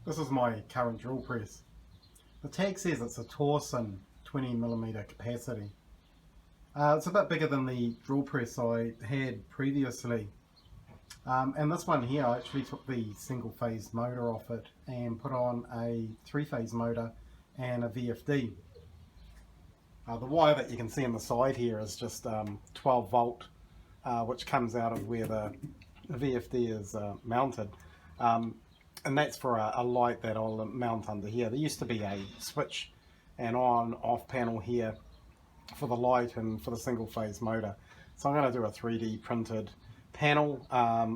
This is my current drill press. The tag says it's a Torsen 20mm capacity. It's a bit bigger than the drill press I had previously. And this one here, I actually took the single phase motor off it and put on a 3-phase motor and a VFD. The wire that you can see on the side here is just 12 volt, which comes out of where the VFD is mounted. And that's for a light that I'll mount under here. There used to be a switch and on-off panel here for the light and for the single phase motor. So I'm going to do a 3D printed panel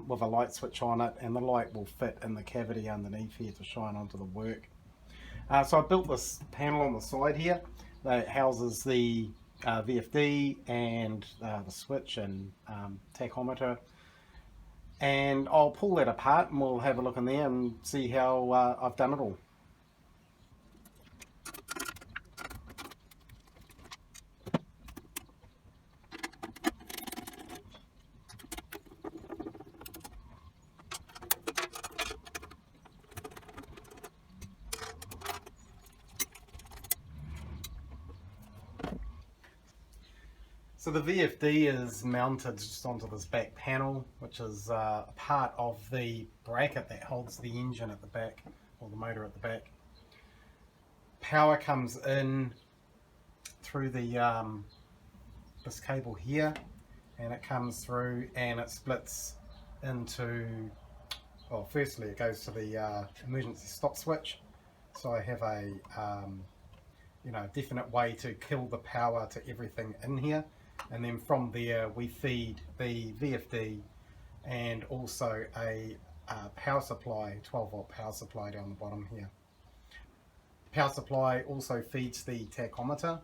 with a light switch on it, and the light will fit in the cavity underneath here to shine onto the work. So I built this panel on the side here that houses the VFD and the switch and tachometer, and I'll pull that apart and we'll have a look in there and see how I've done it all. So the VFD is mounted just onto this back panel, which is part of the bracket that holds the engine at the back, or the motor at the back. Power comes in through the this cable here, and it comes through and it splits into, well, firstly it goes to the emergency stop switch. So I have a definite way to kill the power to everything in here. And then from there we feed the VFD and also a power supply, 12 volt power supply down the bottom here. Power supply also feeds the tachometer.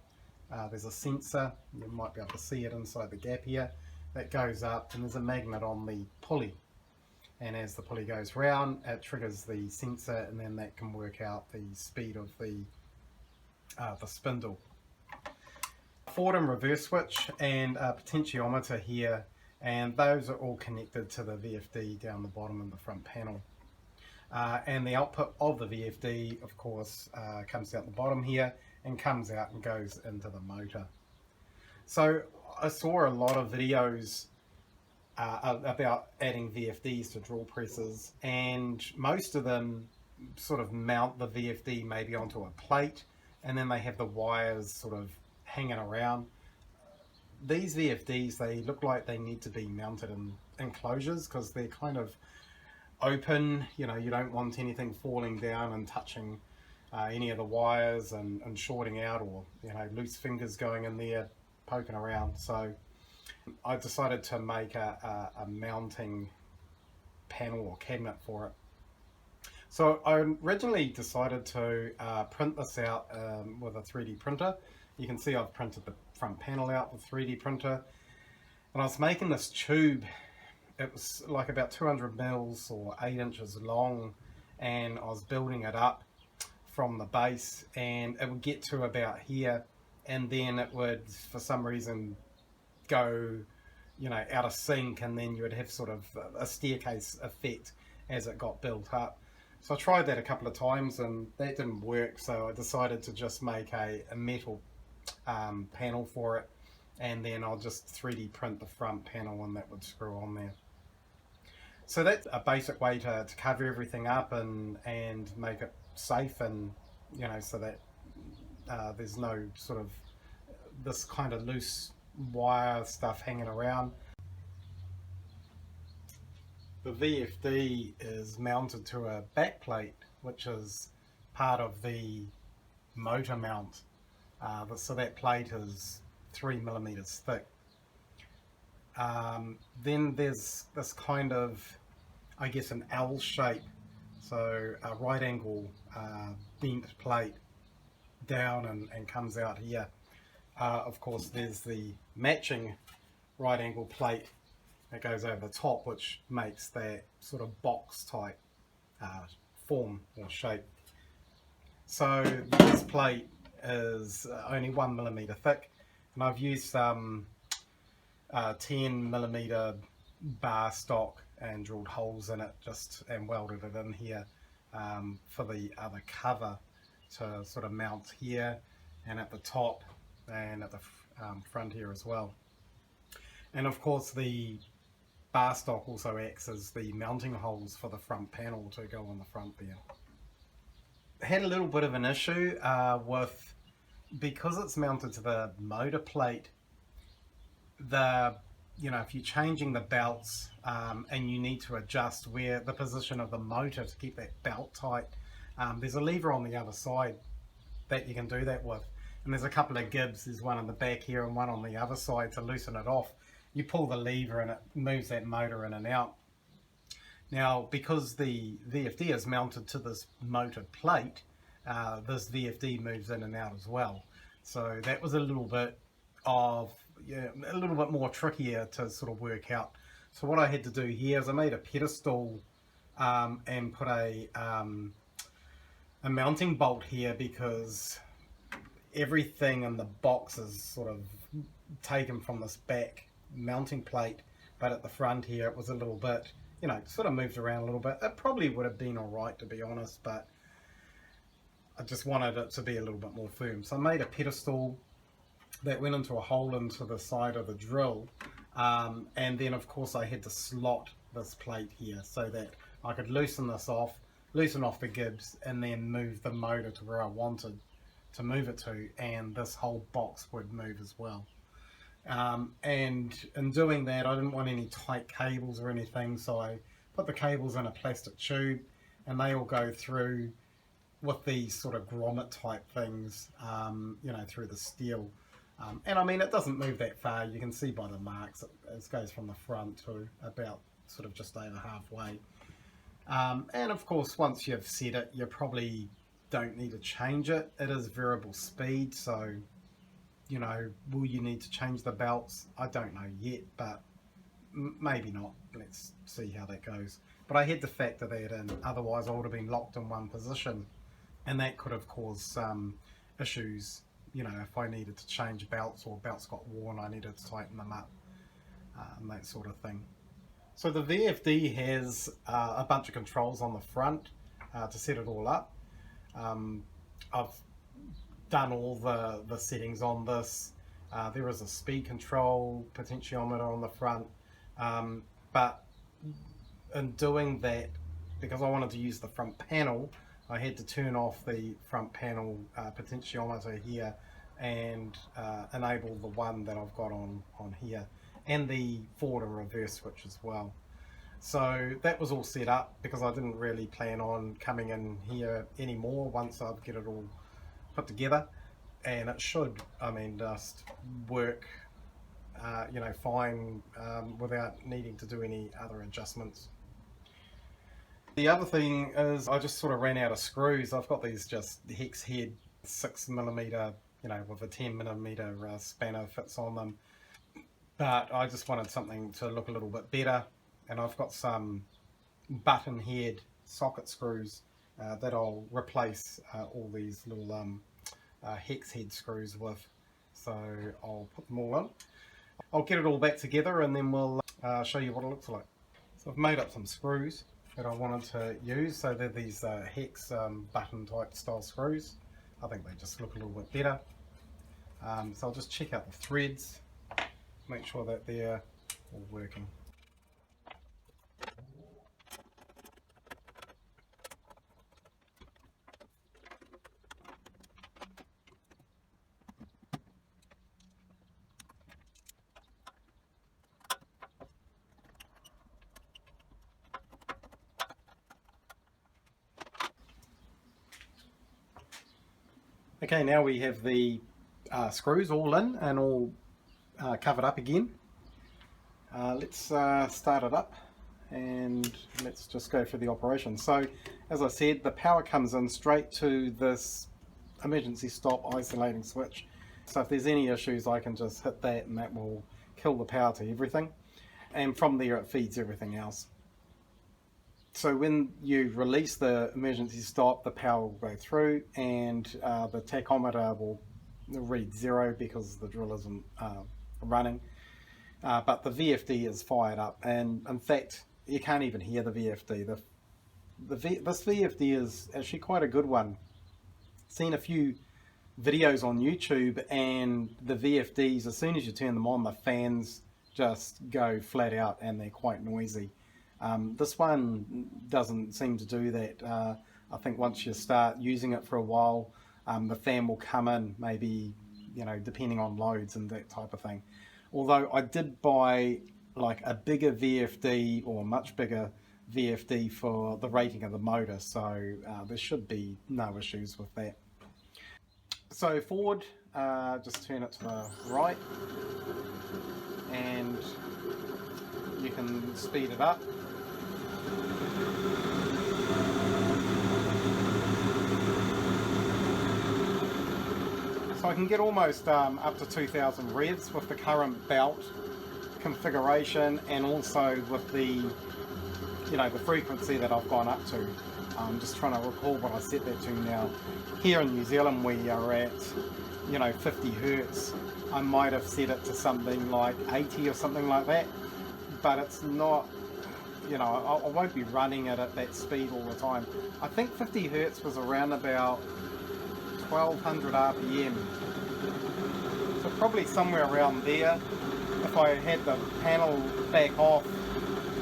There's a sensor, you might be able to see it inside the gap here, that goes up, and there's a magnet on the pulley. And as the pulley goes round, it triggers the sensor, and then that can work out the speed of the spindle. Forward and reverse switch and a potentiometer here, and those are all connected to the VFD down the bottom in the front panel. And the output of the VFD, of course, comes out the bottom here and comes out and goes into the motor. So I saw a lot of videos about adding VFDs to drill presses, and most of them sort of mount the VFD maybe onto a plate, and then they have the wires sort of hanging around. These VFDs, they look like they need to be mounted in enclosures because they're kind of open. You don't want anything falling down and touching any of the wires and shorting out, or loose fingers going in there poking around. So I decided to make a mounting panel or cabinet for it. So I originally decided to print this out with a 3D printer. You can see I've printed the front panel out with 3D printer, and I was making this tube. It was like about 200 mils or 8 inches long, and I was building it up from the base, and it would get to about here, and then it would for some reason go out of sync, and then you would have sort of a staircase effect as it got built up. So I tried that a couple of times and that didn't work, so I decided to just make a metal panel for it, and then I'll just 3D print the front panel and that would screw on there. So that's a basic way to cover everything up and make it safe, and so that there's no sort of this kind of loose wire stuff hanging around. The VFD is mounted to a back plate, which is part of the motor mount. So that plate is 3mm thick. Then there's this kind of, I guess, an L shape, so a right angle bent plate down and comes out here. Of course there's the matching right angle plate that goes over the top, which makes that sort of box type form or shape. So this plate is only 1mm thick, and I've used 10mm bar stock and drilled holes in it and welded it in here for the other cover to sort of mount here and at the top and at the front here as well. And of course the bar stock also acts as the mounting holes for the front panel to go on the front there. Had a little bit of an issue with, because it's mounted to the motor plate, if you're changing the belts and you need to adjust where the position of the motor to keep that belt tight, there's a lever on the other side that you can do that with, and there's a couple of gibs. There's one on the back here and one on the other side to loosen it off. You pull the lever and it moves that motor in and out. Now, because the VFD is mounted to this motor plate, this VFD moves in and out as well. So that was a little bit more trickier to sort of work out. So what I had to do here is I made a pedestal and put a mounting bolt here, because everything in the box is sort of taken from this back mounting plate, but at the front here it was a little bit, sort of moved around a little bit. It probably would have been alright, to be honest, but I just wanted it to be a little bit more firm. So I made a pedestal that went into a hole into the side of the drill, and then of course I had to slot this plate here so that I could loosen off the gibs, and then move the motor to where I wanted to move it to, and this whole box would move as well. And in doing that, I didn't want any tight cables or anything, so I put the cables in a plastic tube, and they all go through with these sort of grommet type things, through the steel. And I mean, it doesn't move that far. You can see by the marks, it goes from the front to about sort of just over halfway. And of course, once you've set it, you probably don't need to change it. It is variable speed, so will you need to change the belts? I don't know yet, but maybe not. Let's see how that goes. But I had to factor that in, otherwise I would have been locked in one position, and that could have caused some issues, if I needed to change belts, or belts got worn, I needed to tighten them up, and that sort of thing. So the VFD has a bunch of controls on the front to set it all up. I've done all the settings on this. There is a speed control potentiometer on the front, but in doing that, because I wanted to use the front panel, I had to turn off the front panel potentiometer here and enable the one that I've got on here, and the forward and reverse switch as well. So that was all set up, because I didn't really plan on coming in here anymore once I get it all put together, and it should, just work fine without needing to do any other adjustments. The other thing is, I just sort of ran out of screws. I've got these just hex head 6mm, with a 10mm spanner fits on them, but I just wanted something to look a little bit better, and I've got some button head socket screws that I'll replace all these little hex head screws with. So I'll put them all in. I'll get it all back together, and then we'll show you what it looks like. So I've made up some screws that I wanted to use. So they're these hex button type style screws. I think they just look a little bit better. So I'll just check out the threads, make sure that they're all working. Okay, now we have the screws all in and all covered up again. Let's start it up, and let's just go through the operation. So, as I said, the power comes in straight to this emergency stop isolating switch. So if there's any issues, I can just hit that, and that will kill the power to everything. And from there it feeds everything else. So when you release the emergency stop, the power will go through, and the tachometer will read 0 because the drill isn't running. But the VFD is fired up, and in fact you can't even hear the VFD. this VFD is actually quite a good one. Seen a few videos on YouTube, and the VFDs, as soon as you turn them on, the fans just go flat out and they're quite noisy. This one doesn't seem to do that. I think once you start using it for a while, the fan will come in, maybe, depending on loads and that type of thing. Although I did buy like a bigger VFD, or much bigger VFD, for the rating of the motor, so there should be no issues with that. So forward, just turn it to the right, and you can speed it up. So I can get almost up to 2000 revs with the current belt configuration, and also with the the frequency that I've gone up to. I'm just trying to recall what I set that to now. Here in New Zealand we are at 50 Hertz. I might have set it to something like 80 or something like that, but it's not, I won't be running it at that speed all the time. I think 50 Hertz was around about 1200 RPM, so probably somewhere around there. If I had the panel back off,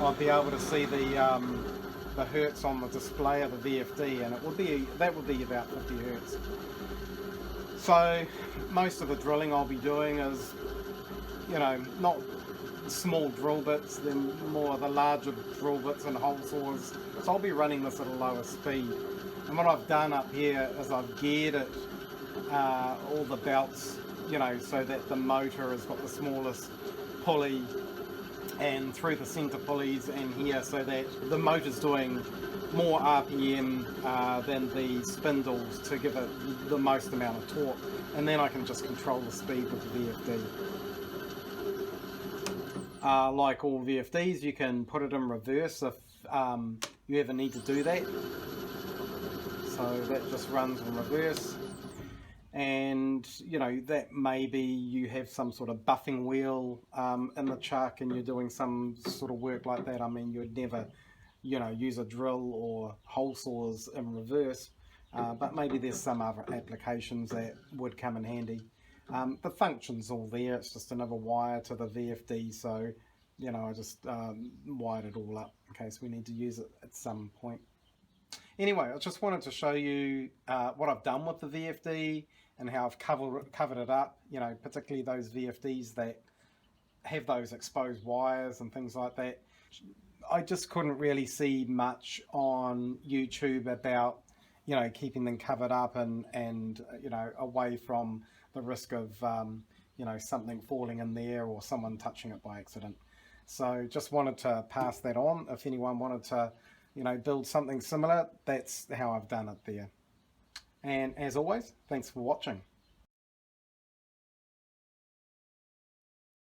I'd be able to see the hertz on the display of the VFD, and that would be about 50 Hertz. So most of the drilling I'll be doing is, not small drill bits, then more the larger drill bits and hole saws. So I'll be running this at a lower speed. And what I've done up here is I've geared it, all the belts, so that the motor has got the smallest pulley, and through the center pulleys and here, so that the motor's doing more RPM than the spindles to give it the most amount of torque, and then I can just control the speed with the VFD. Like all VFDs, you can put it in reverse if you ever need to do that. So that just runs in reverse, and that maybe you have some sort of buffing wheel in the chuck and you're doing some sort of work like that. I mean, you'd never use a drill or hole saws in reverse, but maybe there's some other applications that would come in handy. The function's all there, it's just another wire to the VFD, so I just wired it all up in case we need to use it at some point. Anyway, I just wanted to show you what I've done with the VFD and how I've covered it up, particularly those VFDs that have those exposed wires and things like that. I just couldn't really see much on YouTube about, keeping them covered up and away from the risk of, something falling in there or someone touching it by accident. So just wanted to pass that on. If anyone wanted to, build something similar, that's how I've done it there. And as always, thanks for watching.